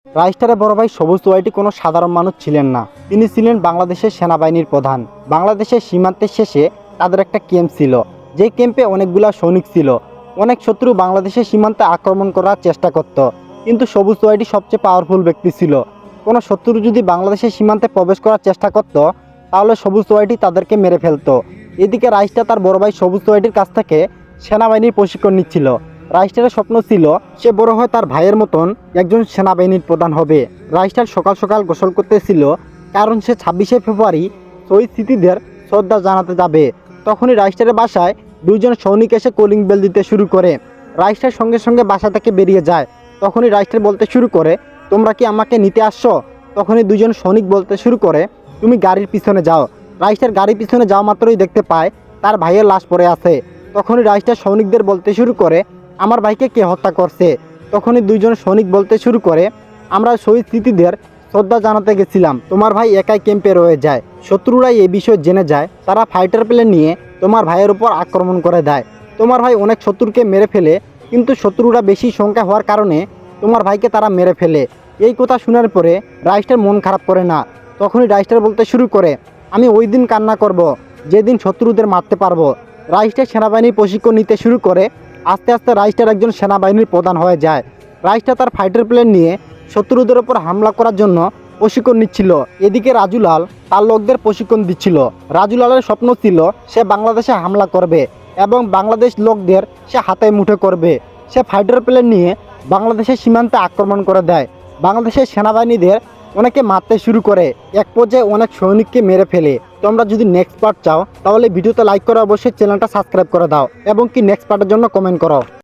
রাইস্টারের বড় ভাই সবুজ ওয়াইটি কোনো সাধারণ মানুষ ছিলেন না। তিনি ছিলেন বাংলাদেশের সেনাবাহিনীর প্রধান। বাংলাদেশের সীমান্তের শেষে তাদের একটা ক্যাম্প ছিল, যে ক্যাম্পে অনেকগুলা সৈনিক ছিল। অনেক শত্রু বাংলাদেশের সীমান্তে আক্রমণ করার চেষ্টা করত, কিন্তু সবুজ ওয়াইটি সবচেয়ে পাওয়ারফুল ব্যক্তি ছিল। কোনো শত্রু যদি বাংলাদেশের সীমান্তে প্রবেশ করার চেষ্টা করত, তাহলে সবুজ ওয়াইটি তাদেরকে মেরে ফেলতো। এদিকে রাইস্টার তার বড় ভাই সবুজ ওয়াইটির কাছ থেকে সেনাবাহিনীর প্রশিক্ষণ নিচ্ছিল। রাইস্টারের স্বপ্ন ছিল সে বড় হয় তার ভাইয়ের মতন একজন সেনাবাহিনীর প্রধান হবে। রাইস্টার সকাল সকাল গোসল করতেছিল, কারণ সে 26শে ফেব্রুয়ারি শহীদ স্মৃতিদের শ্রদ্ধা জানাতে যাবে। তখনই রাইস্টারের বাসায় দুইজন সৈনিক এসে কলিং বেল দিতে শুরু করে। রাইস্টার সঙ্গে সঙ্গে বাসা থেকে বেরিয়ে যায়। তখনই রাইস্টার বলতে শুরু করে, তোমরা কি আমাকে নিতে আসছো? তখনই দুজন সৈনিক বলতে শুরু করে, তুমি গাড়ির পিছনে যাও। রাইস্টার গাড়ির পিছনে যাওয়া মাত্রই দেখতে পায় তার ভাইয়ের লাশ পড়ে আছে। তখনই রাইস্টার সৈনিকদের বলতে শুরু করে, আমার ভাইকে কে হত্যা করছে? তখনই দুইজন সৈনিক বলতে শুরু করে, আমরা শহীদ স্মৃতিদের শ্রদ্ধা জানাতে গেছিলাম, তোমার ভাই একাই ক্যাম্পে রয়ে যায়। শত্রুরা এই বিষয় জেনে যায়, তারা ফাইটার প্লেন নিয়ে তোমার ভাইয়ের উপর আক্রমণ করে দেয়। তোমার ভাই অনেক শত্রুকে মেরে ফেলে, কিন্তু শত্রুরা বেশি সংখ্যা হওয়ার কারণে তোমার ভাইকে তারা মেরে ফেলে। এই কথা শোনার পরে রাইস্টার মন খারাপ করে না। তখনই রাইস্টার বলতে শুরু করে, আমি ওই দিন কান্না করব যেদিন শত্রুদের মারতে পারবো। রাইস্টার সেনাবাহিনীর প্রশিক্ষণ নিতে শুরু করে। আস্তে আস্তে রাইস্টার একজন সেনাবাহিনীর প্রধান হয়ে যায়। রাইস্টার তার ফাইটার প্লেন নিয়ে শত্রুদের ওপর হামলা করার জন্য প্রশিক্ষণ নিচ্ছিল। এদিকে রাজুলাল তার লোকদের প্রশিক্ষণ দিচ্ছিল। রাজুলালের স্বপ্ন ছিল সে বাংলাদেশে হামলা করবে এবং বাংলাদেশ লোকদের সে হাতে মুঠো করবে। সে ফাইটার প্লেন নিয়ে বাংলাদেশের সীমান্তে আক্রমণ করে দেয়। বাংলাদেশের সেনাবাহিনীদের অনেকে মারতে শুরু করে, এক পর্যায়ে অনেক সৈনিককে মেরে ফেলে। তোমরা যদি নেক্সট পার্ট চাও তাহলে ভিডিওতে লাইক করে অবশ্যই চ্যানেলটা সাবস্ক্রাইব করে দাও এবং কি নেক্সট পার্টের জন্য কমেন্ট করো।